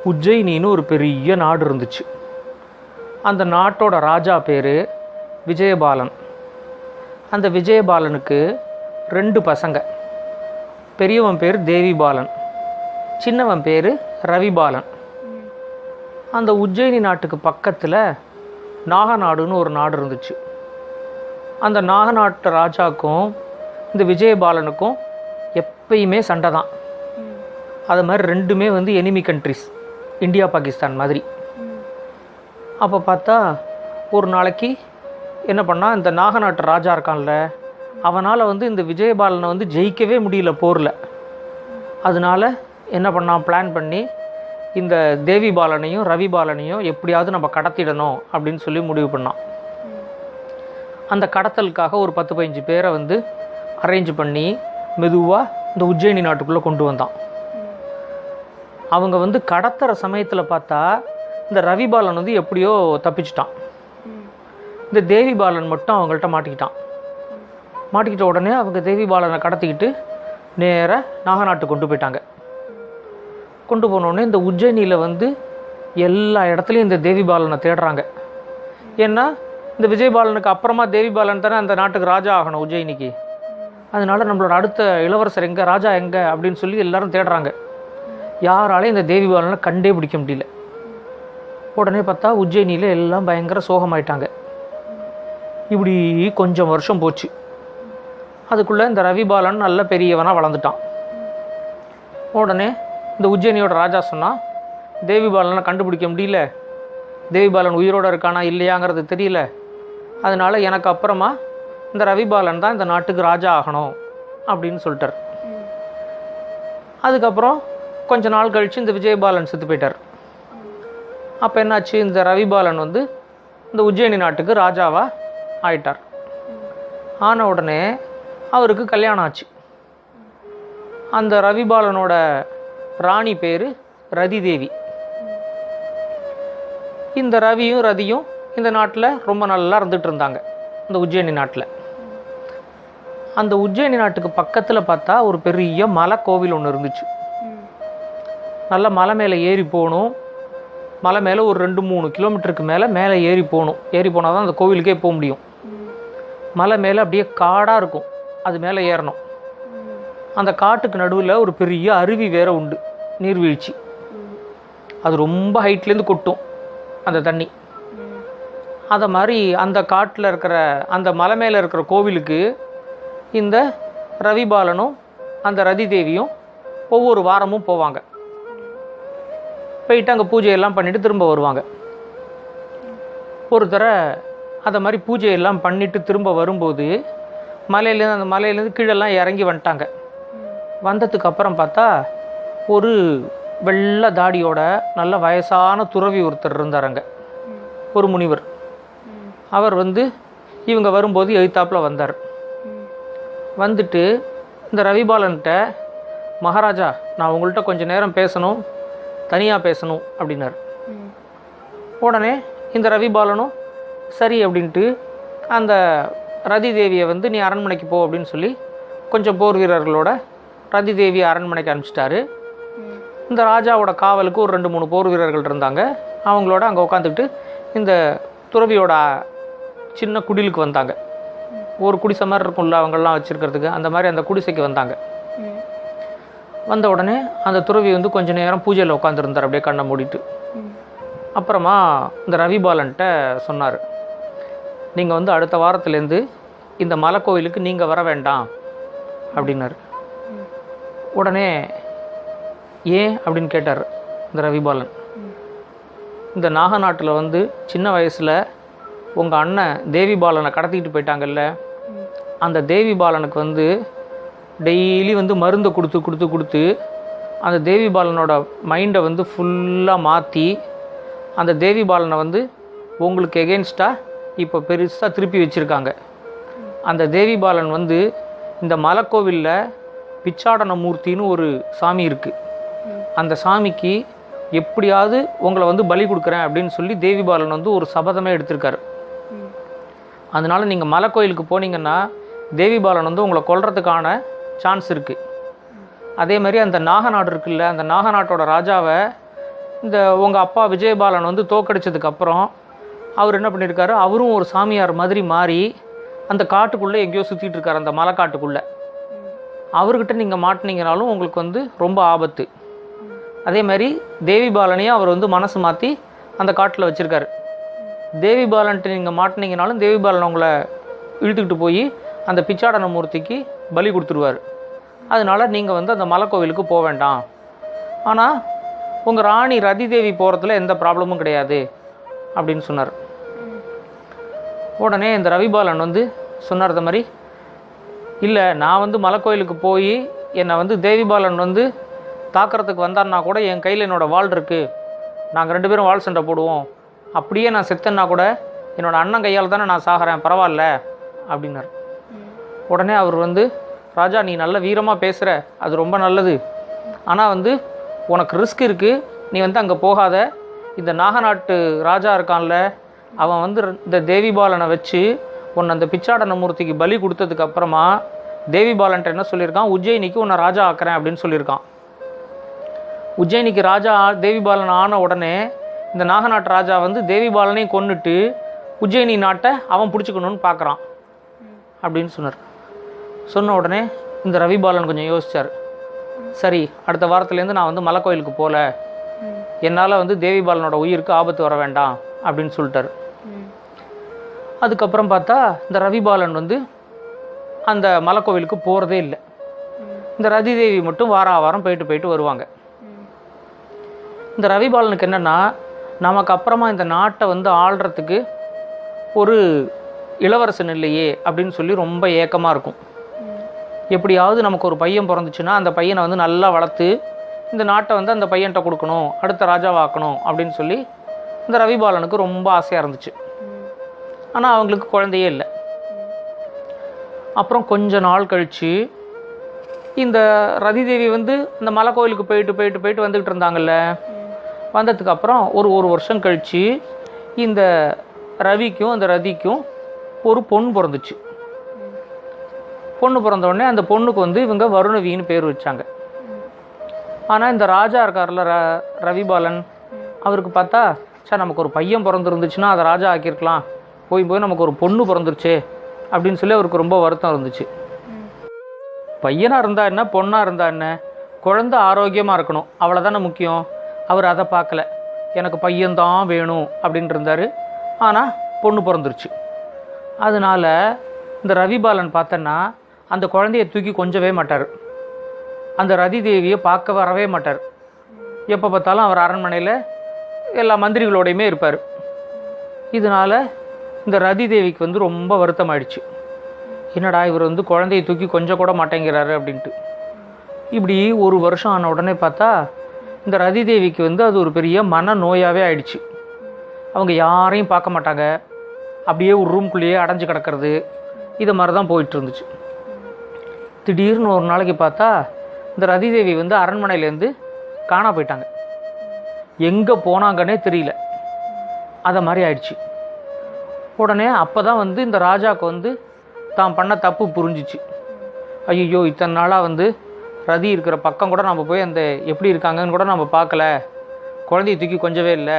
உஜ்ஜயினின்னு ஒரு பெரிய நாடு இருந்துச்சு. அந்த நாட்டோட ராஜா பேர் விஜயபாலன். அந்த விஜயபாலனுக்கு 2 பசங்க. பெரியவன் பேர் தேவிபாலன், சின்னவன் பேர் ரவிபாலன். அந்த உஜ்ஜயினி நாட்டுக்கு பக்கத்தில் நாகநாடுன்னு ஒரு நாடு இருந்துச்சு. அந்த நாகநாட்டு ராஜாவுக்கும் இந்த விஜயபாலனுக்கும் எப்பயுமே சண்டை தான். அது மாதிரி ரெண்டுமே எனிமி கண்ட்ரிஸ், இந்தியா பாகிஸ்தான் மாதிரி. அப்போ பார்த்தா ஒரு நாளைக்கு என்ன பண்ணால், இந்த நாகநாட்டு ராஜா இருக்கான்ல, அவனால் இந்த விஜயபாலனை ஜெயிக்கவே முடியல போரில். அதனால என்ன பண்ணான், பிளான் பண்ணி இந்த தேவிபாலனையும் ரவிபாலனையும் எப்படியாவது நம்ம கடத்திடணும் அப்படின்னு சொல்லி முடிவு பண்ணான். அந்த கடத்தலுக்காக ஒரு 10-15 பேரை அரேஞ்ச் பண்ணி மெதுவாக இந்த உஜ்ஜயினி நாட்டுக்குள்ளே கொண்டு வந்தான். அவங்க கடத்துகிற சமயத்தில் பார்த்தா இந்த ரவிபாலன் எப்படியோ தப்பிச்சிட்டான். இந்த தேவிபாலன் மட்டும் அவங்கள்ட்ட மாட்டிக்கிட்டான். மாட்டிக்கிட்ட உடனே அவங்க தேவிபாலனை கடத்திக்கிட்டு நேராக நாகநாட்டுக்கு கொண்டு போயிட்டாங்க. கொண்டு போனோடனே இந்த உஜ்ஜயினியில் எல்லா இடத்துலையும் இந்த தேவிபாலனை தேடுறாங்க. ஏன்னா இந்த விஜயபாலனுக்கு அப்புறமா தேவிபாலன் தானே அந்த நாட்டுக்கு ராஜா ஆகணும் உஜ்ஜயினிக்கு. அதனால நம்மளோட அடுத்த இளவரசர் எங்கே, ராஜா எங்கே அப்படின்னு சொல்லி எல்லாரும் தேடுறாங்க. யாராலையும் இந்த தேவிபாலனை கண்டே பிடிக்க முடியல. உடனே பார்த்தா உஜ்ஜயினியில் எல்லாம் பயங்கர சோகமாயிட்டாங்க. இப்படி கொஞ்சம் வருஷம் போச்சு. அதுக்குள்ளே இந்த ரவிபாலன் நல்ல பெரியவனாக வளர்ந்துட்டான். உடனே இந்த உஜ்ஜயினியோட ராஜா சொன்னால், தேவிபாலனை கண்டுபிடிக்க முடியல, தேவிபாலன் உயிரோடு இருக்கானா இல்லையாங்கிறது தெரியல, அதனால் எனக்கு அப்புறமா இந்த ரவிபாலன் தான் இந்த நாட்டுக்கு ராஜா ஆகணும் அப்படின்னு சொல்லிட்டார். அதுக்கப்புறம் கொஞ்ச நாள் கழித்து இந்த விஜயபாலன் செத்து போயிட்டார். அப்போ என்னாச்சு, இந்த ரவிபாலன் இந்த உஜ்ஜயினி நாட்டுக்கு ராஜாவாக ஆயிட்டார். ஆன உடனே அவருக்கு கல்யாணம் ஆச்சு. அந்த ரவிபாலனோட ராணி பேர் ரதி தேவி. இந்த ரவியும் ரதியும் இந்த நாட்டில் ரொம்ப நல்லா இருந்துகிட்டு இருந்தாங்க, இந்த உஜ்ஜயினி நாட்டில். அந்த உஜ்ஜயினி நாட்டுக்கு பக்கத்தில் பார்த்தா ஒரு பெரிய மலை கோவில் ஒன்று இருந்துச்சு. நல்லா மலை மேலே ஏறி போகணும். மலை மேலே ஒரு 2-3 கிலோமீட்டருக்கு மேலே ஏறி போகணும். ஏறி போனால் தான் அந்த கோவிலுக்கே போக முடியும். மலை மேலே அப்படியே காடாக இருக்கும், அது மேலே ஏறணும். அந்த காட்டுக்கு நடுவில் ஒரு பெரிய அருவி வேற உண்டு, நீர்வீழ்ச்சி. அது ரொம்ப ஹைட்லேருந்து கொட்டும் அந்த தண்ணி. அதை மாதிரி அந்த காட்டில் இருக்கிற அந்த மலை மேலே இருக்கிற கோவிலுக்கு இந்த ரவிபாலனும் அந்த ரதி தேவியும் ஒவ்வொரு வாரமும் போவாங்க. போயிட்டு அங்கே பூஜையெல்லாம் பண்ணிவிட்டு திரும்ப வருவாங்க. ஒரு தடவை அதை மாதிரி பூஜையெல்லாம் பண்ணிவிட்டு திரும்ப வரும்போது அந்த மலையிலேருந்து கீழெல்லாம் இறங்கி வந்துட்டாங்க. வந்ததுக்கு அப்புறம் பார்த்தா ஒரு வெள்ளை தாடியோட நல்ல வயசான துறவி ஒருத்தர் இருந்தாருங்க, ஒரு முனிவர். அவர் இவங்க வரும்போது எழுத்தாப்பில் வந்தார். வந்துட்டு இந்த ரவிபாலன்கிட்ட, மகாராஜா நான் உங்கள்கிட்ட கொஞ்சம் நேரம் பேசணும், தனியாக பேசணும் அப்படின்னார். உடனே இந்த ரவிபாலனும் சரி அப்படின்ட்டு அந்த ரதி தேவியை நீ அரண்மனைக்கு போ அப்படின்னு சொல்லி கொஞ்சம் போர் வீரர்களோட ரதி தேவியை அரண்மனைக்கு அனுப்பிச்சிட்டாரு. இந்த ராஜாவோட காவலுக்கு ஒரு 2-3 போர் வீரர்கள் இருந்தாங்க. அவங்களோட அங்கே உட்காந்துக்கிட்டு இந்த துறவியோட சின்ன குடிலுக்கு வந்தாங்க. ஒரு குடிசை மாதிரி இருக்கும்ல அவங்கெல்லாம் வச்சுருக்கிறதுக்கு, அந்த மாதிரி அந்த குடிசைக்கு வந்தாங்க. வந்த உடனே அந்த துறவி கொஞ்சம் நேரம் பூஜையில் உட்காந்துருந்தார், அப்படியே கண்ணை மூடிட்டு. அப்புறமா இந்த ரவிபாலன்கிட்ட சொன்னார், நீங்கள் அடுத்த வாரத்துலேருந்து இந்த மலை கோயிலுக்கு நீங்கள் வர வேண்டாம் அப்படின்னாரு. உடனே ஏன் அப்படின்னு கேட்டார் இந்த ரவிபாலன். இந்த நாகநாட்டில் சின்ன வயசில் உங்கள் அண்ணன் தேவிபாலனை கடத்திக்கிட்டு போயிட்டாங்கல்ல, அந்த தேவிபாலனுக்கு டெய்லி மருந்தை கொடுத்து அந்த தேவிபாலனோட மைண்டை ஃபுல்லாக மாற்றி அந்த தேவிபாலனை உங்களுக்கு எகென்ஸ்டாக இப்போ பெருசாக திருப்பி வச்சுருக்காங்க. அந்த தேவிபாலன் இந்த மலைக்கோவிலில் பிச்சாடன மூர்த்தின்னு ஒரு சாமி இருக்குது. அந்த சாமிக்கு எப்படியாவது உங்களை பலி கொடுக்குறேன் அப்படின்னு சொல்லி தேவிபாலன் ஒரு சபதமே எடுத்திருக்காரு. அதனால் நீங்கள் மலை கோயிலுக்கு போனீங்கன்னா தேவிபாலன் உங்களை கொல்றதுக்கான சான்ஸ் இருக்குது. அதே மாதிரி அந்த நாகநாடு இருக்குல்ல, அந்த நாகநாட்டோட ராஜாவை இந்த உங்கள் அப்பா விஜயபாலன் வந்து தோக்கடிச்சதுக்கப்புறம் அவர் என்ன பண்ணியிருக்காரு, அவரும் ஒரு சாமியார் மாதிரி மாறி அந்த காட்டுக்குள்ளே எங்கேயோ சுற்றிட்டு இருக்கார், அந்த மலை காட்டுக்குள்ளே. அவர்கிட்ட நீங்கள் மாட்டினீங்கனாலும் உங்களுக்கு வந்து ரொம்ப ஆபத்து. அதே மாதிரி தேவி பாலனையும் அவர் வந்து மனசு மாற்றி அந்த காட்டில் வச்சுருக்காரு. தேவி பாலன்ட்டு நீங்கள் மாட்டினீங்கனாலும் தேவி பாலன் உங்களை இழுத்துக்கிட்டு போய் அந்த பிச்சாடன மூர்த்திக்கு பலி கொடுத்துருவார். அதனால் நீங்கள் வந்து அந்த மலை கோவிலுக்கு போக வேண்டாம். ஆனால் உங்கள் ராணி ரதி தேவி போகிறதுல எந்த ப்ராப்ளமும் கிடையாது அப்படின்னு சொன்னார். உடனே இந்த ரவிபாலன் வந்து சொன்னார், இந்த மாதிரி இல்லை, நான் வந்து மலை கோயிலுக்கு போய் என்னை வந்து தேவிபாலன் வந்து தாக்கிறதுக்கு வந்தார்னா கூட என் கையில் என்னோடய வாள் இருக்குது, நாங்கள் 2 பேரும் வாள் சண்டை போடுவோம், அப்படியே நான் செத்தேன்னா கூட என்னோடய அண்ணன் கையால் தானே நான் சாகிறேன், பரவாயில்ல அப்படின்னார். உடனே அவர் வந்து, ராஜா நீ நல்ல வீரமாக பேசுகிற, அது ரொம்ப நல்லது, ஆனால் வந்து உனக்கு ரிஸ்க் இருக்குது, நீ வந்து அங்கே போகாத. இந்த நாகநாட்டு ராஜா இருக்கான்ல, அவன் வந்து இந்த தேவிபாலனை வச்சு உன்னை அந்த பிச்சாடன மூர்த்திக்கு பலி கொடுத்ததுக்கு அப்புறமா தேவிபாலன்ட்ட என்ன சொல்லியிருக்கான், உஜ்ஜயினிக்கு உன்னை ராஜா ஆக்குறேன் அப்படின்னு சொல்லியிருக்கான். உஜ்ஜயினிக்கு ராஜா தேவிபாலன் ஆன உடனே இந்த நாகநாட்டு ராஜா வந்து தேவிபாலனையும் கொன்னுட்டு உஜ்ஜயினி நாட்டை அவன் பிடிச்சிக்கணும்னு பார்க்குறான் அப்படின்னு சொன்னார். சொன்ன உடனே இந்த ரவிபாலன் கொஞ்சம் யோசித்தார். சரி, அடுத்த வாரத்துலேருந்து நான் வந்து மலை கோயிலுக்கு போகல, என்னால் வந்து தேவிபாலனோட உயிருக்கு ஆபத்து வர வேண்டாம் அப்படின்னு சொல்லிட்டார். அதுக்கப்புறம் பார்த்தா இந்த ரவிபாலன் வந்து அந்த மலை கோவிலுக்கு போகிறதே இல்லை. இந்த ரதி தேவி மட்டும் வாரம் போயிட்டு வருவாங்க. இந்த ரவிபாலனுக்கு என்னென்னா, நமக்கு அப்புறமா இந்த நாட்டை வந்து ஆள்றதுக்கு ஒரு இளவரசன் இல்லையே அப்படின்னு சொல்லி ரொம்ப ஏக்கமாக இருக்கும். எப்படியாவது நமக்கு ஒரு பையன் பிறந்துச்சுன்னா அந்த பையனை வந்து நல்லா வளர்த்து இந்த நாட்டை வந்து அந்த பையன்கிட்ட கொடுக்கணும், அடுத்த ராஜாவாக்கணும் அப்படின்னு சொல்லி இந்த ரவிபாலனுக்கு ரொம்ப ஆசையாக இருந்துச்சு. ஆனால் அவங்களுக்கு குழந்தையே இல்லை. அப்புறம் கொஞ்ச நாள் கழித்து இந்த ரதி தேவி வந்து இந்த மலை கோயிலுக்கு போயிட்டு வந்துக்கிட்டு இருந்தாங்கல்ல, வந்ததுக்கப்புறம் ஒரு வருஷம் கழித்து இந்த ரவிக்கும் அந்த ரதிக்கும் ஒரு பொண்ணு பிறந்துச்சு. பொண்ணு பிறந்தோடனே அந்த பொண்ணுக்கு வந்து இவங்க வருணவின்னு பேர் வச்சாங்க. ஆனால் இந்த ராஜா இருக்கார்ல ரவிபாலன், அவருக்கு பார்த்தா சார் நமக்கு ஒரு பையன் பிறந்துருந்துச்சுன்னா அதை ராஜா ஆக்கியிருக்கலாம், போய் நமக்கு ஒரு பொண்ணு பிறந்துருச்சு அப்படின்னு சொல்லி அவருக்கு ரொம்ப வருத்தம் இருந்துச்சு. பையனாக இருந்தால் என்ன, பொண்ணாக இருந்தால் என்ன, குழந்தை ஆரோக்கியமாக இருக்கணும், அவ்வளோதானே முக்கியம். அவர் அதை பார்க்கல, எனக்கு பையன்தான் வேணும் அப்படின்ட்டு இருந்தார். ஆனால் பொண்ணு பிறந்துருச்சு. அதனால் இந்த ரவிபாலன் பார்த்தோன்னா அந்த குழந்தைய தூக்கி கொஞ்சவே மாட்டார், அந்த ரதி தேவியை பார்க்க வரவே மாட்டார். எப்போ பார்த்தாலும் அவர் அரண்மனையில் எல்லா மந்திரிகளோடையுமே இருப்பார். இதனால் இந்த ரதி தேவிக்கு வந்து ரொம்ப வருத்தமாயிடுச்சு. என்னடா இவர் வந்து குழந்தையை தூக்கி கொஞ்சம் கூட மாட்டேங்கிறாரு அப்படின்ட்டு. இப்படி ஒரு வருஷம் ஆன உடனே பார்த்தா இந்த ரதி தேவிக்கு வந்து அது ஒரு பெரிய மன நோயாகவே ஆயிடுச்சு. அவங்க யாரையும் பார்க்க மாட்டாங்க, அப்படியே ஒரு ரூம்குள்ளேயே அடைஞ்சு கிடக்கிறது, இதை மாதிரி தான் போயிட்டு இருந்துச்சு. திடீர்னு ஒரு நாளைக்கு பார்த்தா இந்த ரதி தேவி வந்து அரண்மனையிலேருந்து காணா போயிட்டாங்க. எங்கே போனாங்கன்னே தெரியல, அதை மாதிரி ஆயிடுச்சு. உடனே அப்போ தான் வந்து இந்த ராஜாவுக்கு வந்து தான் பண்ண தப்பு புரிஞ்சிச்சு. ஐயோ, இத்தனை நாளாக வந்து ரதி இருக்கிற பக்கம் கூட நம்ம போய் அந்த எப்படி இருக்காங்கன்னு கூட நம்ம பார்க்கல, குழந்தைய தூக்கி கொஞ்சவே இல்லை,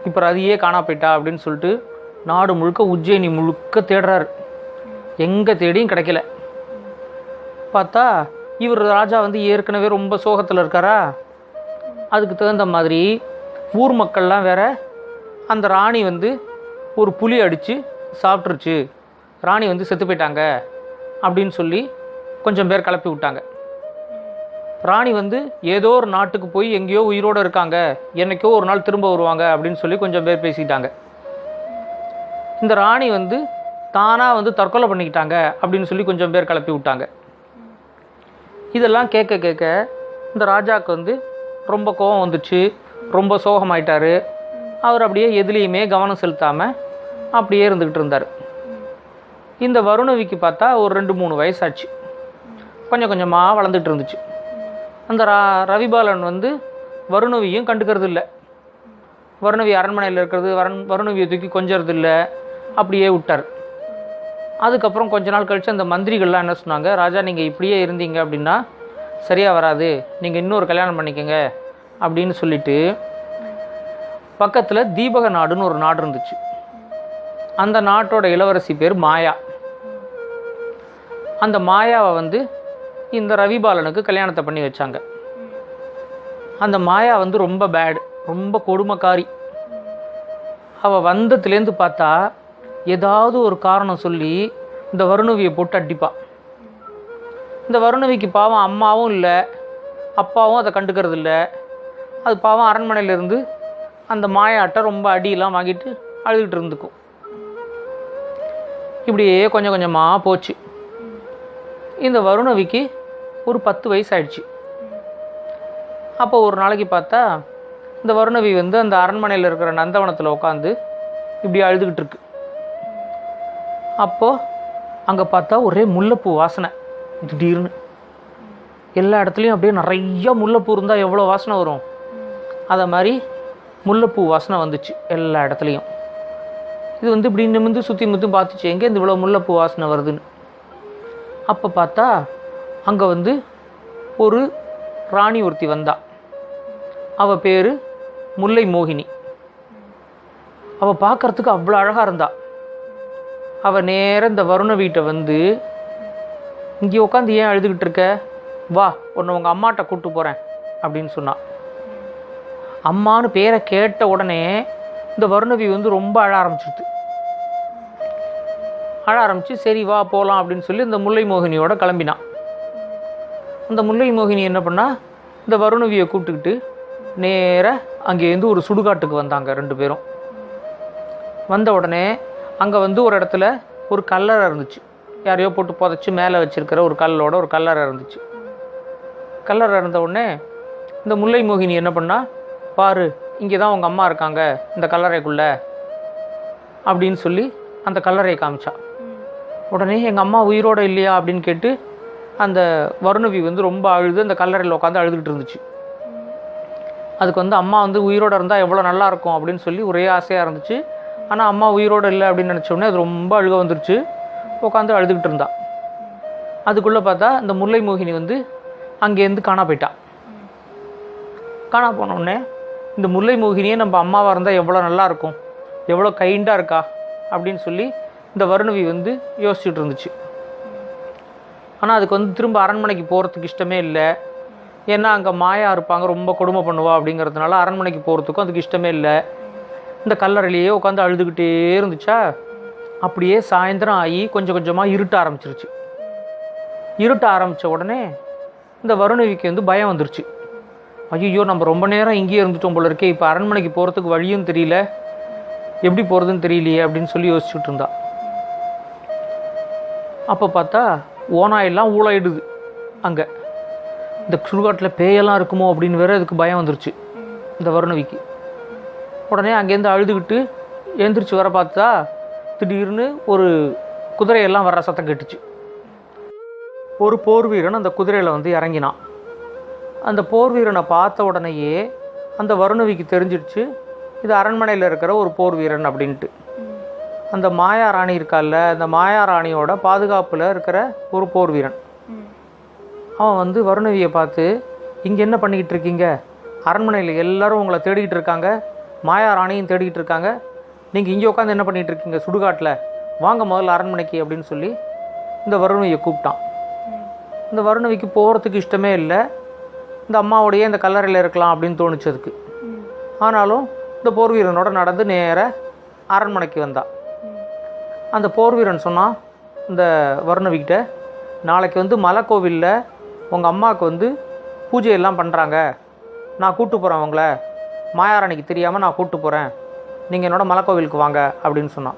இப்போ ரதியே காணா போயிட்டா அப்படின்னு சொல்லிட்டு நாடு முழுக்க உஜ்ஜயினி முழுக்க தேடுறாரு. எங்கே தேடியும் கிடைக்கல. பார்த்தா இவர் ராஜா வந்து ஏற்கனவே ரொம்ப சோகத்தில் இருக்காரா, அதுக்கு தகுந்த மாதிரி ஊர் மக்கள்லாம் வேற அந்த ராணி வந்து ஒரு புலி அடித்து சாப்பிட்ருச்சு, ராணி வந்து செத்து போயிட்டாங்க அப்படின்னு சொல்லி கொஞ்சம் பேர் கிளப்பி விட்டாங்க. ராணி வந்து ஏதோ ஒரு நாட்டுக்கு போய் எங்கேயோ உயிரோடு இருக்காங்க, என்னைக்கோ ஒரு நாள் திரும்ப வருவாங்க அப்படின்னு சொல்லி கொஞ்சம் பேர் பேசிக்கிட்டாங்க. இந்த ராணி வந்து தானாக வந்து தற்கொலை பண்ணிக்கிட்டாங்க அப்படின்னு சொல்லி கொஞ்சம் பேர் கிளப்பி விட்டாங்க. இதெல்லாம் கேட்க இந்த ராஜாவுக்கு வந்து ரொம்ப கோபம் வந்துச்சு, ரொம்ப சோகமாயிட்டார். அவர் அப்படியே எதுலேயுமே கவனம் செலுத்தாமல் அப்படியே இருந்துக்கிட்டு இருந்தார். இந்த வருணவிக்கு பார்த்தா ஒரு 2-3 வயசாச்சு, கொஞ்சம் கொஞ்சமாக வளர்ந்துட்டு இருந்துச்சு. அந்த ரவிபாலன் வந்து வருணவியும் கண்டுக்கிறது இல்லை, வருணவி அரண்மனையில் இருக்கிறது வருணவியை தூக்கி கொஞ்சறது இல்லை, அப்படியே விட்டார். அதுக்கப்புறம் கொஞ்ச நாள் கழித்து அந்த மந்திரிகள்லாம் என்ன சொன்னாங்க, ராஜா நீங்கள் இப்படியே இருந்தீங்க அப்படின்னா சரியாக வராது, நீங்கள் இன்னொரு கல்யாணம் பண்ணிக்கங்க அப்படின்னு சொல்லிவிட்டு பக்கத்தில் தீபக நாடுன்னு ஒரு நாடு இருந்துச்சு. அந்த நாட்டோட இளவரசி பேர் மாயா. அந்த மாயாவை வந்து இந்த ரவிபாலனுக்கு கல்யாணத்தை பண்ணி வச்சாங்க. அந்த மாயா வந்து ரொம்ப பேடு, ரொம்ப கொடுமைக்காரி. அவள் வந்ததுலேருந்து பார்த்தா ஏதாவது ஒரு காரணம் சொல்லி இந்த வருணவியை போட்டு அடிப்பாள். இந்த வருணவிக்கு பாவம் அம்மாவும் இல்லை, அப்பாவும் அதை கண்டுக்கிறது இல்லை. அது பாவம் அரண்மனையிலேருந்து அந்த மாயாட்டை ரொம்ப அடியெல்லாம் வாங்கிட்டு அழுதுகிட்டு இருந்துக்கும். இப்படியே கொஞ்சம் கொஞ்சமாக போச்சு. இந்த வருணவிக்கு ஒரு 10 வயசு ஆயிடுச்சு. அப்போ ஒரு நாளைக்கு பார்த்தா இந்த வருணவி வந்து அந்த அரண்மனையில் இருக்கிற நந்தவனத்தில் உட்காந்து இப்படி அழுதுகிட்டு இருக்கு. அப்போது அங்கே பார்த்தா ஒரே முல்லைப்பூ வாசனை. திடீர்னு எல்லா இடத்துலையும் அப்படியே நிறைய முல்லைப்பூ இருந்தால் எவ்வளோ வாசனை வரும், அதை மாதிரி முல்லைப்பூ வாசனை வந்துச்சு எல்லா இடத்துலையும். இது வந்து இப்படி நிமிந்து சுற்றி முற்றும் பார்த்துச்சு, எங்கே இந்த இவ்வளோ முல்லைப்பூ வாசனை வருதுன்னு. அப்போ பார்த்தா அங்கே வந்து ஒரு ராணி ஒருத்தி வந்தா. அவள் பேர் முல்லை மோகினி. அவள் பார்க்குறதுக்கு அவ்வளோ அழகாக இருந்தா. அவள் நேராக இந்த வருண வீட்டை வந்து, இங்கே உட்காந்து ஏன் அழுதுகிட்டு இருக்க, வா உன்னை உங்கள் அம்மாட்ட கூப்பிட்டு போகிறேன் அப்படின்னு சொன்னான். அம்மானு பேரை கேட்ட உடனே இந்த வருணவி வந்து ரொம்ப அழ ஆரம்பிச்சிடுது. அழ ஆரம்பித்து சரி வா போகலாம் அப்படின்னு சொல்லி இந்த முல்லை மோகினியோட கிளம்பினான். அந்த முல்லை மோகினி என்ன பண்ணா, இந்த வருணவியை கூப்பிட்டுக்கிட்டு நேராக அங்கேருந்து ஒரு சுடுகாட்டுக்கு வந்தாங்க 2 பேரும். வந்த உடனே அங்கே வந்து ஒரு இடத்துல ஒரு கல்லறை இருந்துச்சு. யாரையோ போட்டு புதைச்சி மேலே வச்சுருக்கிற ஒரு கல்லோட ஒரு கல்லறை இருந்துச்சு. கல்லறை இருந்த உடனே இந்த முல்லை மோகினி என்ன பண்ணா, பாரு இங்கே தான் உங்கள் அம்மா இருக்காங்க இந்த கல்லறைக்குள்ளே அப்படின்னு சொல்லி அந்த கல்லறையை காமிச்சா. உடனே எங்கள் அம்மா உயிரோடு இல்லையா அப்படின்னு கேட்டு அந்த வருணவி வந்து ரொம்ப அழுது அந்த கல்லறையில் உட்காந்து அழுதுகிட்டு இருந்துச்சு. அதுக்கு வந்து அம்மா வந்து உயிரோடு இருந்தால் எவ்வளோ நல்லாயிருக்கும் அப்படின்னு சொல்லி ஒரே ஆசையாக இருந்துச்சு. ஆனால் அம்மா உயிரோடு இல்லை அப்படின்னு நினச்ச உடனே அது ரொம்ப அழுக வந்துருச்சு. உட்காந்து அழுதுகிட்டு இருந்தா. அதுக்குள்ளே பார்த்தா இந்த முல்லை மோகினி வந்து அங்கேருந்து காணா போயிட்டா. காணா போனோடனே இந்த முல்லை மோகினியே நம்ம அம்மாவாக இருந்தால் எவ்வளோ நல்லாயிருக்கும், எவ்வளோ கைண்டாக இருக்கா அப்படின்னு சொல்லி இந்த வருணவி வந்து யோசிச்சுட்டு இருந்துச்சு. ஆனால் அதுக்கு வந்து திரும்ப அரண்மனைக்கு போகிறதுக்கு இஷ்டமே இல்லை. ஏன்னா அங்கே மாயா இருப்பாங்க, ரொம்ப கொடுமை பண்ணுவா அப்படிங்கிறதுனால அரண்மனைக்கு போகிறதுக்கும் அதுக்கு இஷ்டமே இல்லை. இந்த கல்லறையிலேயே உட்காந்து அழுதுகிட்டே இருந்துச்சா. அப்படியே சாயந்தரம் ஆகி கொஞ்சம் கொஞ்சமாக இருட்ட ஆரம்பிச்சிருச்சு. இருட்ட ஆரம்பித்த உடனே இந்த வருணவிக்கு வந்து பயம் வந்துருச்சு. ஐயோ நம்ம ரொம்ப நேரம் இங்கேயே இருந்துட்டோம் போல இருக்கே, இப்போ அரண்மனைக்கு போகிறதுக்கு வழியும் தெரியல, எப்படி போகிறதுன்னு தெரியலையே அப்படின்னு சொல்லி யோசிச்சுட்டு இருந்தா. அப்போ பார்த்தா ஓனாயெல்லாம் ஊழாயிடுது. அங்கே இந்த சுடுகாட்டில் பேயெல்லாம் இருக்குமோ அப்படின்னு வேற அதுக்கு பயம் வந்துருச்சு இந்த வருணவிக்கு. உடனே அங்கேருந்து அழுதுகிட்டு எழுந்திரிச்சு வர பார்த்தா திடீர்னு ஒரு குதிரையெல்லாம் வர்ற சத்தம் கேட்டுச்சு. ஒரு போர் வீரன் அந்த குதிரையில் வந்து இறங்கினான். அந்த போர் வீரனை பார்த்த உடனேயே அந்த வருணவிக்கு தெரிஞ்சிடுச்சு இது அரண்மனையில் இருக்கிற ஒரு போர் வீரன் அப்படின்ட்டு. அந்த மாயா ராணி இருக்கால, அந்த மாயா ராணியோட பாதுகாப்பில் இருக்கிற ஒரு போர் வீரன். அவன் வந்து வருணவியை பார்த்து, இங்கே என்ன பண்ணிக்கிட்டு இருக்கீங்க, அரண்மனையில் எல்லாரும் உங்களை தேடிக்கிட்டு இருக்காங்க, மாயா ராணியும் தேடிக்கிட்டு இருக்காங்க, நீங்கள் இங்கே உட்காந்து என்ன பண்ணிகிட்டு இருக்கீங்க சுடுகாட்டில், வாங்க முதல்ல அரண்மனைக்கு அப்படின்னு சொல்லி இந்த வருணவியை கூப்பிட்டான். இந்த வருணவிக்கு போகிறதுக்கு இஷ்டமே இல்லை. இந்த அம்மாவோடையே இந்த கல்லறையில் இருக்கலாம் அப்படின்னு தோணுச்சு அதுக்கு. ஆனாலும் இந்த போர் வீரனோட நடந்து நேராக அரண்மனைக்கு வந்தா. அந்த போர் வீரன் சொன்னான் இந்த வருணவிக்கிட்ட, நாளைக்கு வந்து மலைக்கோவிலில் உங்கள் அம்மாவுக்கு வந்து பூஜையெல்லாம் பண்ணுறாங்க, நான் கூப்பிட்டு போகிறேன் உங்களை, மாயாராணிக்கு தெரியாமல் நான் கூப்பிட்டு போகிறேன், நீங்கள் என்னோட மலைக்கோவிலுக்கு வாங்க அப்படின்னு சொன்னான்.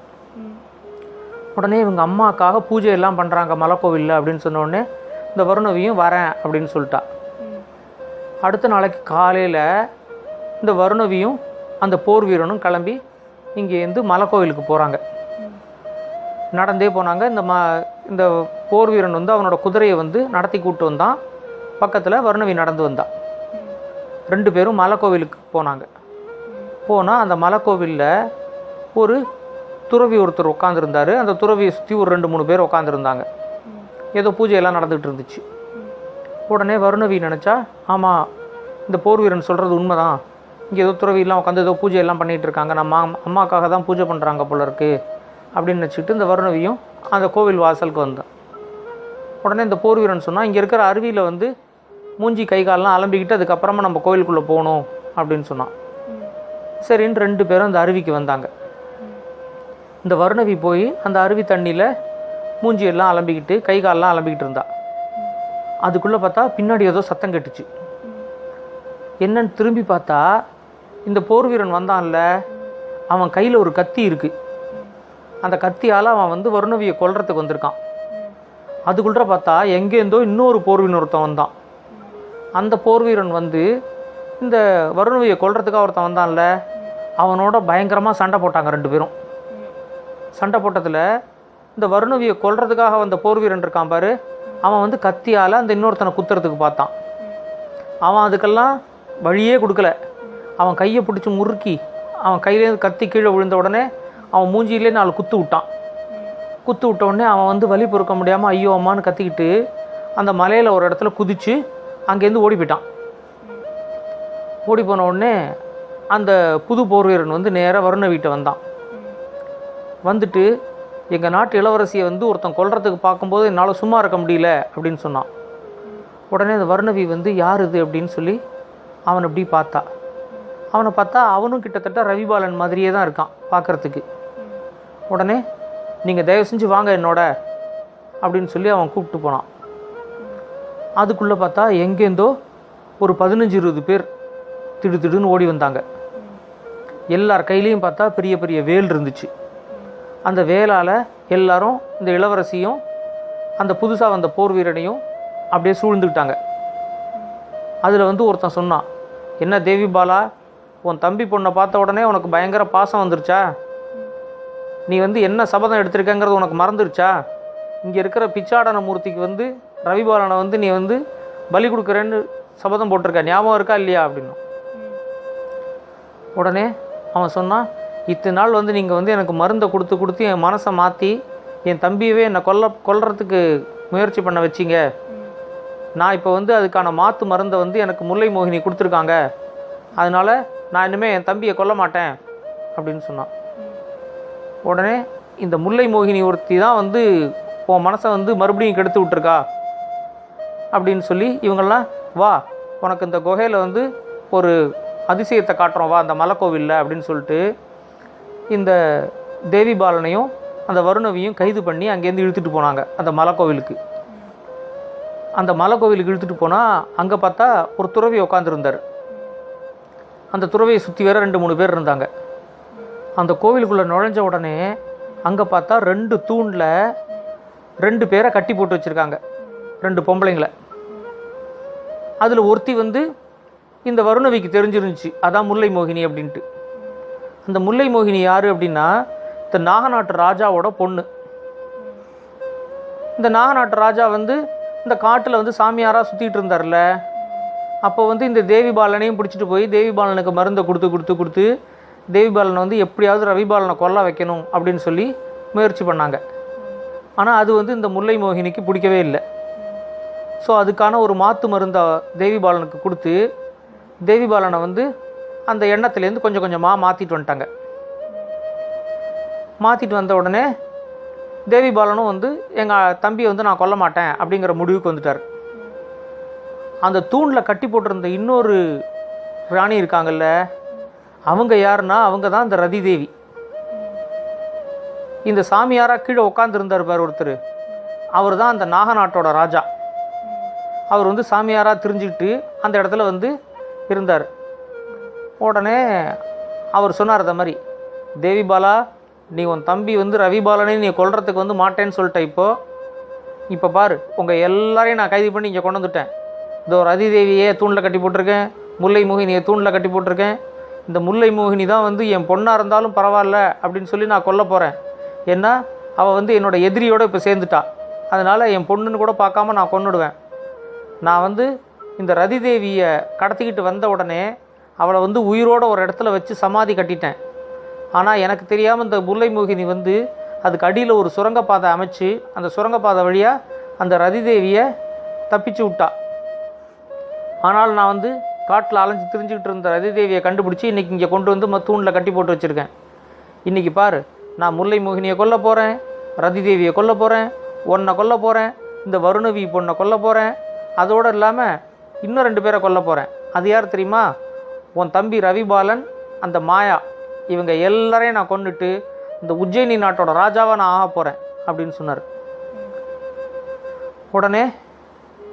உடனே இவங்க அம்மாவுக்காக பூஜையெல்லாம் பண்ணுறாங்க மலைக்கோவிலில் அப்படின்னு சொன்னோடனே இந்த வருணவியும் வரேன் அப்படின்னு சொல்லிட்டா. அடுத்த நாளைக்கு காலையில் இந்த வருணவியும் அந்த போர் வீரனும் கிளம்பி இங்கேருந்து மலைக்கோவிலுக்கு போகிறாங்க. நடந்தே போனாங்க. இந்த போர் வீரன் வந்து அவனோட குதிரையை வந்து நடத்தி கூப்பிட்டு வந்தான். பக்கத்தில் வருணவி நடந்து வந்தான். 2 பேரும் மலைக்கோவிலுக்கு போனாங்க. போனால் அந்த மலைக்கோவிலில் ஒரு துறவி ஒருத்தர் உட்காந்துருந்தார். அந்த துறவியை சுற்றி ஒரு 2-3 பேர் உட்காந்துருந்தாங்க. ஏதோ பூஜையெல்லாம் நடந்துகிட்டு இருந்துச்சு. உடனே வருணவி நினச்சா, ஆமாம் இந்த போர் வீரன் சொல்கிறது உண்மைதான், இங்கே ஏதோ துறவியெல்லாம் உட்காந்து ஏதோ பூஜையெல்லாம் பண்ணிகிட்டு இருக்காங்க, நம்ம அம்மாக்காக தான் பூஜை பண்ணுறாங்க போல இருக்குது அப்படின்னு நினச்சிக்கிட்டு இந்த வருணவியும் அந்த கோவில் வாசலுக்கு வந்தான். உடனே இந்த போர் வீரன் சொன்னால், இங்கே இருக்கிற அருவியில் வந்து மூஞ்சி கை காலெலாம் அலம்பிக்கிட்டு அதுக்கப்புறமா நம்ம கோவிலுக்குள்ளே போகணும் அப்படின்னு சொன்னான். சரின்னு 2 பேரும் அந்த அருவிக்கு வந்தாங்க. இந்த வருணவி போய் அந்த அருவி தண்ணியில் மூஞ்சியெல்லாம் அலம்பிக்கிட்டு கை காலெலாம் அலம்பிக்கிட்டு இருந்தா. அதுக்குள்ளே பார்த்தா பின்னாடி ஏதோ சத்தம் கேட்டுச்சு. என்னன்னு திரும்பி பார்த்தா இந்த போர் வீரன் வந்தான்ல, அவன் கையில் ஒரு கத்தி இருக்குது. அந்த கத்தியால் அவன் வந்து வருணவியை கொல்றதுக்கு வந்திருக்கான். அதுக்குள்ள பார்த்தா எங்கேருந்தோ இன்னொரு போர் வீரன் ஒருத்தன் வந்தான். அந்த போர் வீரன் வந்து இந்த வருணவியை கொல்றதுக்காக ஒருத்தன் வந்தான்ல, அவனோட பயங்கரமாக சண்டை போட்டாங்க 2 பேரும். சண்டை போட்டதில் இந்த வருணவியை கொல்றதுக்காக வந்த போர் வீரன் இருக்கான் பாரு, அவன் வந்து கத்தியால் அந்த இன்னொருத்தனை குத்துறதுக்கு பார்த்தான். அவன் அதுக்கெல்லாம் வழியே கொடுக்கல. அவன் கையை பிடிச்சி முறுக்கி அவன் கையிலேருந்து கத்தி கீழே விழுந்த உடனே அவன் மூஞ்சியிலே 4 குத்து விட்டான். குத்து விட்ட உடனே அவன் வந்து வலி பொறுக்க முடியாமல் ஐயோ அம்மான்னு கத்திக்கிட்டு அந்த மலையில் ஒரு இடத்துல குதித்து அங்கேருந்து ஓடி போயிட்டான். ஓடி போன உடனே அந்த புது போர் வீரன் வந்து நேராக வருணவிட்ட வந்தான். வந்துட்டு எங்கள் நாட்டு இளவரசியை வந்து ஒருத்தன் கொல்றதுக்கு பார்க்கும்போது என்னால் சும்மா இருக்க முடியல அப்படின்னு சொன்னான். உடனே அந்த வருணவி வந்து யார் இது அப்படின்னு சொல்லி அவனை இப்படி பார்த்தா. அவனை பார்த்தா அவனும் கிட்டத்தட்ட ரவிபாலன் மாதிரியே தான் இருக்கான் பார்க்குறதுக்கு. உடனே நீங்கள் தயவு செஞ்சு வாங்க என்னோட அப்படின்னு சொல்லி அவன் கூப்பிட்டு போனான். அதுக்குள்ளே பார்த்தா எங்கேருந்தோ ஒரு 15-20 பேர் திடுன்னு ஓடி வந்தாங்க. எல்லார் கையிலையும் பார்த்தா பெரிய பெரிய வேல் இருந்துச்சு. அந்த வேலால் எல்லாரும் இந்த இளவரசியும் அந்த புதுசாக வந்த போர் வீரனையும் அப்படியே சூழ்ந்துக்கிட்டாங்க. அதில் வந்து ஒருத்தன் சொன்னான், என்ன தேவி பாலா, உன் தம்பி பொண்ணை பார்த்த உடனே உனக்கு பயங்கர பாசம் வந்துருச்சா? நீ வந்து என்ன சபதம் எடுத்திருக்கங்கிறது உனக்கு மறந்துருச்சா? இங்கே இருக்கிற பிச்சாடன மூர்த்திக்கு வந்து ரவிபாலனை வந்து நீ வந்து பலி கொடுக்குறேன்னு சபதம் போட்டிருக்க, ஞாபகம் இருக்கா இல்லையா அப்படின்னு. உடனே அவன் சொன்னான், இத்தனை நாள் வந்து நீங்கள் வந்து எனக்கு மருந்தை கொடுத்து என் மனசை மாற்றி என் தம்பியவே என்னை கொல்றதுக்கு முயற்சி பண்ண வச்சிங்க. நான் இப்போ வந்து அதுக்கான மாற்று மருந்தை வந்து எனக்கு முல்லை மோகினி கொடுத்துருக்காங்க. அதனால் நான் இனிமேல் என் தம்பியை கொல்ல மாட்டேன் அப்படின்னு சொன்னான். உடனே இந்த முல்லை மோகினி ஒருத்தி தான் வந்து உன் மனசை வந்து மறுபடியும் கெடுத்து விட்டுருக்கா அப்படின்னு சொல்லி இவங்கெல்லாம் வா, உனக்கு இந்த குகையில் வந்து ஒரு அதிசயத்தை காட்டுறோம் வா, அந்த மலைக்கோவிலில் அப்படின்னு சொல்லிட்டு இந்த தேவி பாலனையும் அந்த வருணவியும் கைது பண்ணி அங்கேருந்து இழுத்துட்டு போனாங்க அந்த மலைக்கோவிலுக்கு. அந்த மலைக்கோவிலுக்கு இழுத்துட்டு போனால் அங்கே பார்த்தா ஒரு துறவி உட்காந்துருந்தார். அந்த துறவியை சுற்றி வேற 2-3 பேர் இருந்தாங்க. அந்த கோவிலுக்குள்ளே நுழைஞ்ச உடனே அங்கே பார்த்தா 2 தூணில் 2 பேரை கட்டி போட்டு வச்சுருக்காங்க, 2 பொம்பளைங்களை. அதில் ஒருத்தி வந்து இந்த வருணவிக்கு தெரிஞ்சிருந்துச்சு, அதான் முல்லை மோகினி அப்படின்ட்டு. அந்த முல்லை மோகினி யார் அப்படின்னா இந்த நாகநாட்டு ராஜாவோட பொண்ணு. இந்த நாகநாட்டு ராஜா வந்து இந்த காட்டில் வந்து சாமியாராக சுற்றிட்டு இருந்தார்ல, அப்போ வந்து இந்த தேவி பாலனையும் பிடிச்சிட்டு போய் தேவி பாலனுக்கு மருந்தை கொடுத்து தேவி பாலனை வந்து எப்படியாவது ரவிபாலனை கொல்ல வைக்கணும் அப்படின்னு சொல்லி முயற்சி பண்ணாங்க. ஆனால் அது வந்து இந்த முல்லை மோகினிக்கு பிடிக்கவே இல்லை. ஸோ அதுக்கான ஒரு மாற்று மருந்தை தேவி பாலனுக்கு கொடுத்து தேவி பாலனை வந்து அந்த எண்ணத்துலேருந்து கொஞ்சம் கொஞ்சமாக மாற்றிட்டு வந்துட்டாங்க. மாற்றிட்டு வந்த உடனே தேவி பாலனும் வந்து எங்கள் தம்பியை வந்து நான் கொல்ல மாட்டேன் அப்படிங்கிற முடிவுக்கு வந்துட்டார். அந்த தூணில் கட்டி போட்டிருந்த இன்னொரு ராணி இருக்காங்கல்ல, அவங்க யாருன்னா அவங்க தான் இந்த ரதி தேவி. இந்த சாமியாராக கீழே உட்காந்துருந்தார் பார் ஒருத்தர், அவர் தான் அந்த நாகநாட்டோட ராஜா. அவர் வந்து சாமியாராக தெரிஞ்சுக்கிட்டு அந்த இடத்துல வந்து இருந்தார். உடனே அவர் சொன்னார், அந்த மாதிரி தேவி பாலா, நீ உன் தம்பி வந்து ரவிபாலனை நீ கொல்றதுக்கு வந்து மாட்டேன்னு சொல்லிட்ட. இப்போ பாரு, உங்கள் எல்லாரையும் நான் கைது பண்ணி இங்கே கொண்டு வந்துட்டேன். இதோ ரதி தேவியே தூணில் கட்டி போட்டிருக்கேன், முல்லை மோகினியை தூணில் கட்டி போட்டிருக்கேன். இந்த முல்லை மோகினி தான் வந்து என் பொண்ணாக இருந்தாலும் பரவாயில்ல அப்படின்னு சொல்லி நான் கொல்ல போகிறேன். ஏன்னா அவள் வந்து என்னோடய எதிரியோடு இப்போ சேர்ந்துட்டா. அதனால் என் பொண்ணுன்னு கூட பார்க்காம நான் கொன்னுடுவேன். நான் வந்து இந்த ரதி தேவியை கடத்திக்கிட்டு வந்த உடனே அவளை வந்து உயிரோடு ஒரு இடத்துல வச்சு சமாதி கட்டிட்டேன். ஆனால் எனக்கு தெரியாமல் இந்த முல்லை மோகினி வந்து அதுக்கு அடியில் ஒரு சுரங்கப்பாதை அமைச்சு அந்த சுரங்கப்பாதை வழியாக அந்த ரதி தேவியை தப்பிச்சு விட்டா. ஆனால் நான் வந்து காட்டில் அலைஞ்சு திரிஞ்சுக்கிட்டு இருந்த ரதி தேவியை கண்டுபிடிச்சி இன்றைக்கி இங்கே கொண்டு வந்து தூணில் கட்டி போட்டு வச்சுருக்கேன். இன்றைக்கி பாரு, நான் முல்லை மோகினியை கொல்ல போகிறேன், ரதி தேவியை கொல்ல போகிறேன், உன்னை கொல்ல போகிறேன், இந்த வருணவி பொண்ணை கொல்ல போகிறேன், அதோடு இல்லாமல் இன்னும் 2 பேரை கொல்ல போகிறேன். அது யார் தெரியுமா? உன் தம்பி ரவிபாலன், அந்த மாயா, இவங்க எல்லாரையும் நான் கொண்டுட்டு இந்த உஜ்ஜயினி நாட்டோட ராஜாவை நான் ஆக போகிறேன் அப்படின்னு சொன்னார். உடனே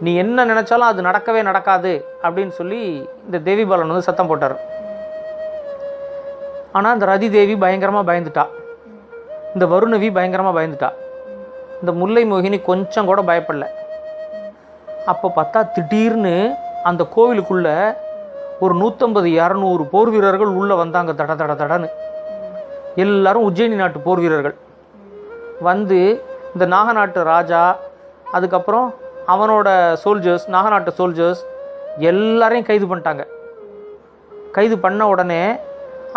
நீ என்ன நினச்சாலும் அது நடக்கவே நடக்காது அப்படின்னு சொல்லி இந்த தேவிபாலன் வந்து சத்தம் போட்டார். ஆனால் இந்த ரதி தேவி பயங்கரமாக பயந்துட்டா, இந்த வருணவி பயங்கரமாக பயந்துட்டா, இந்த முல்லை மோகினி கொஞ்சம் கூட பயப்படல. அப்போ பார்த்தா திடீர்னு அந்த கோவிலுக்குள்ளே ஒரு 150-200 போர் வீரர்கள் உள்ளே வந்தாங்க. தட தட தடன்னு எல்லாரும் உஜ்ஜயினி நாட்டு போர் வீரர்கள் வந்து இந்த நாகநாட்டு ராஜா, அதுக்கப்புறம் அவனோட சோல்ஜர்ஸ், நாகநாட்டு சோல்ஜர்ஸ் எல்லாரையும் கைது பண்ணிட்டாங்க. கைது பண்ண உடனே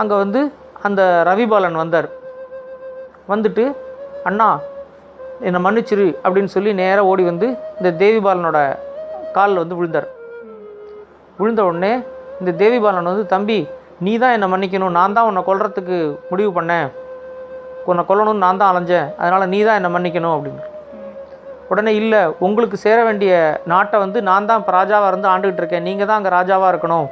அங்கே வந்து அந்த ரவிபாலன் வந்தார். வந்துட்டு அண்ணா என்னை மன்னிச்சிரு அப்படின்னு சொல்லி நேராக ஓடி வந்து இந்த தேவிபாலனோட காலில் வந்து விழுந்தார். விழுந்த உடனே இந்த தேவிபாலன் வந்து, தம்பி நீ தான் என்னை மன்னிக்கணும், நான் தான் உன்னை கொல்றதுக்கு முடிவு பண்ணேன், உன்னை கொல்லணும்னு நான் தான் அலைஞ்சேன், அதனால் நீ தான் என்னை மன்னிக்கணும் அப்படின்னு. உடனே இல்லை, உங்களுக்கு சேர வேண்டிய நாட்டை வந்து நான் தான் இப்போ ராஜாவாக இருந்து ஆண்டுகிட்டு இருக்கேன், நீங்கள் தான் அங்கே ராஜாவாக இருக்கணும்,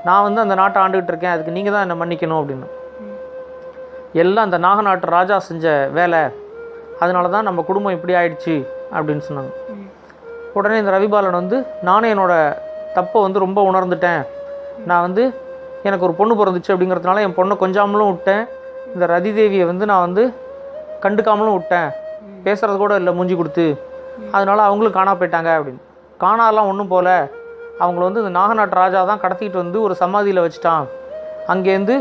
நான் வந்து அந்த நாட்டை ஆண்டுகிட்டு இருக்கேன், அதுக்கு நீங்கள் தான் என்னை மன்னிக்கணும் அப்படின்னு. எல்லாம் அந்த நாகநாட்டு ராஜா செஞ்ச வேலை, அதனால தான் நம்ம குடும்பம் இப்படி ஆயிடுச்சு அப்படின்னு சொன்னாங்க. உடனே இந்த ரவிபாலன் வந்து, நானும் என்னோடய தப்பை வந்து ரொம்ப உணர்ந்துட்டேன், நான் வந்து எனக்கு ஒரு பொண்ணு பிறந்துச்சு அப்படிங்கிறதுனால என் பொண்ணை கொஞ்சாமலும் விட்டேன், இந்த ரதி தேவியை வந்து நான் வந்து கண்டுக்காமலும் விட்டேன், பேசுகிறது கூட இல்லை மூஞ்சி கொடுத்து, அதனால் அவங்களும் காணா போயிட்டாங்க அப்படின்னு. காணாலாம் ஒன்றும் போல, அவங்கள வந்து இந்த நாகநாட்டு ராஜா தான் கடத்திக்கிட்டு வந்து ஒரு சமாதியில் வச்சுட்டான், அங்கேருந்து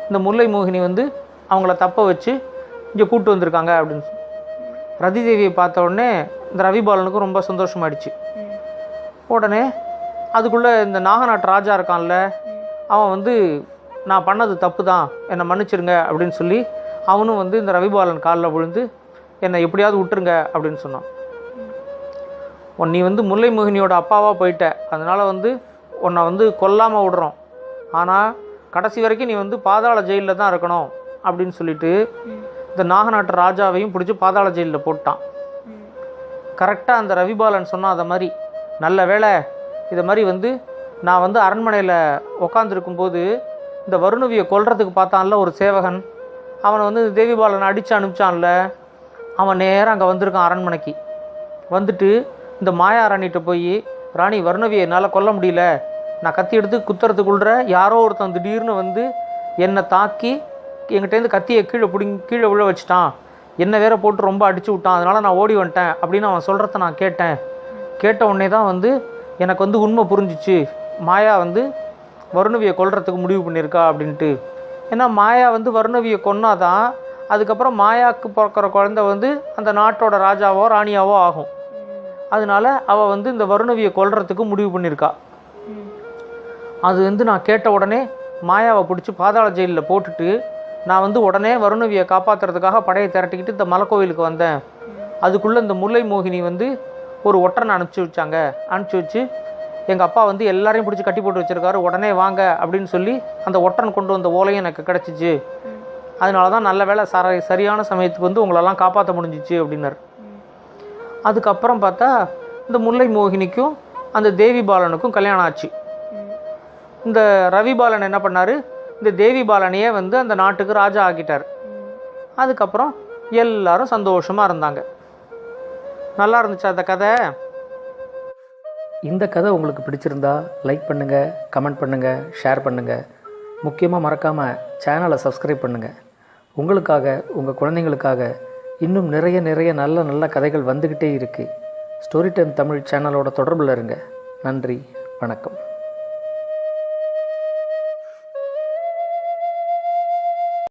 இந்த முல்லை மோகினி வந்து அவங்கள தப்ப வச்சு இங்கே கூப்பிட்டு வந்திருக்காங்க அப்படின்னு. ரதி தேவியை பார்த்த உடனே இந்த ரவிபாலனுக்கும் ரொம்ப சந்தோஷமாயிடுச்சு. உடனே அதுக்குள்ளே இந்த நாகநாட்டு ராஜா இருக்கான்ல, அவன் வந்து நான் பண்ணது தப்பு தான், என்னை மன்னிச்சிருங்க அப்படின்னு சொல்லி அவனும் வந்து இந்த ரவிபாலன் காலில் விழுந்து என்னை எப்படியாவது விட்டுருங்க அப்படின்னு சொன்னான். நீ வந்து முல்லை மோகினியோட அப்பாவாக போயிட்ட, அதனால் வந்து உன்னை வந்து கொல்லாமல் விடுறோம், ஆனால் கடைசி வரைக்கும் நீ வந்து பாதாள ஜெயிலில் தான் இருக்கணும் அப்படின்னு சொல்லிட்டு இந்த நாகநாட்டு ராஜாவையும் பிடிச்சி பாதாள ஜெயிலில் போட்டான். கரெக்டாக அந்த ரவிபாலன் சொன்னால் அதை மாதிரி, நல்ல வேளை இதை மாதிரி வந்து நான் வந்து அரண்மனையில் உக்காந்துருக்கும்போது இந்த வருணவியை கொல்றதுக்கு பார்த்தான்ல ஒரு சேவகன், அவனை வந்து தேவிபாலனை அடித்து அனுப்பிச்சான்ல, அவன் நேராக அங்கே வந்திருக்கான் அரண்மனைக்கு. வந்துட்டு இந்த மாயா ராணிகிட்ட போய், ராணி வருணவியை என்னால் கொல்ல முடியல, நான் கத்தி எடுத்து குத்துறதுக்குள்ள யாரோ ஒருத்தன் திடீர்னு வந்து என்னை தாக்கி என்கிட்டேருந்து கத்தியை கீழே விழ வச்சுட்டான், என்னை வேற போட்டு ரொம்ப அடிச்சு விட்டான், அதனால் நான் ஓடி வந்துட்டேன் அப்படின்னு அவன் சொல்கிறத நான் கேட்டேன். கேட்ட உடனே தான் வந்து எனக்கு வந்து உண்மை புரிஞ்சிச்சு, மாயா வந்து வருணவியை கொல்றதுக்கு முடிவு பண்ணியிருக்கா அப்படின்ட்டு. ஏன்னா மாயா வந்து வருணவியை கொன்னாதான் அதுக்கப்புறம் மாயாவுக்கு பிறக்கிற குழந்தை வந்து அந்த நாட்டோட ராஜாவோ ராணியாவோ ஆகும். அதனால அவள் வந்து இந்த வருணவியை கொல்றதுக்கு முடிவு பண்ணியிருக்கா. அது வந்து நான் கேட்ட உடனே மாயாவை பிடிச்சி பாதாள ஜெயிலில் போட்டுட்டு நான் வந்து உடனே வருணவியை காப்பாற்றுறதுக்காக படையை திரட்டிக்கிட்டு இந்த மலைக்கோவிலுக்கு வந்தேன். அதுக்குள்ளே இந்த முல்லை மோகினி வந்து ஒரு ஒற்றனை அனுப்பிச்சி வச்சு எங்கள் அப்பா வந்து எல்லாரையும் பிடிச்சி கட்டி போட்டு வச்சுருக்காரு, உடனே வாங்க அப்படின்னு சொல்லி அந்த ஒற்றன் கொண்டு வந்த ஓலையும் எனக்கு கிடச்சிச்சு, அதனால தான் நல்ல வேளை சரியான சமயத்துக்கு வந்து உங்களெல்லாம் காப்பாற்ற முடிஞ்சிச்சு அப்படின்னாரு. அதுக்கப்புறம் பார்த்தா இந்த முல்லை மோகினிக்கும் அந்த தேவிபாலனுக்கும் கல்யாணம் ஆச்சு. இந்த ரவிபாலன் என்ன பண்ணார், இந்த தேவிபாலனையே வந்து அந்த நாட்டுக்கு ராஜா ஆக்கிட்டார். அதுக்கப்புறம் எல்லாரும் சந்தோஷமாக இருந்தாங்க. நல்லா இருந்துச்சு அந்த கதை. இந்த கதை உங்களுக்கு பிடிச்சிருந்தா லைக் பண்ணுங்கள், கமெண்ட் பண்ணுங்கள், ஷேர் பண்ணுங்கள். முக்கியமாக மறக்காமல் சேனலை சப்ஸ்கிரைப் பண்ணுங்கள். உங்களுக்காக, உங்கள் குழந்தைங்களுக்காக இன்னும் நிறைய நல்ல நல்ல கதைகள் வந்துக்கிட்டே இருக்குது. ஸ்டோரி டைம் தமிழ் சேனலோட தொடர்பில் இருங்க. நன்றி, வணக்கம்.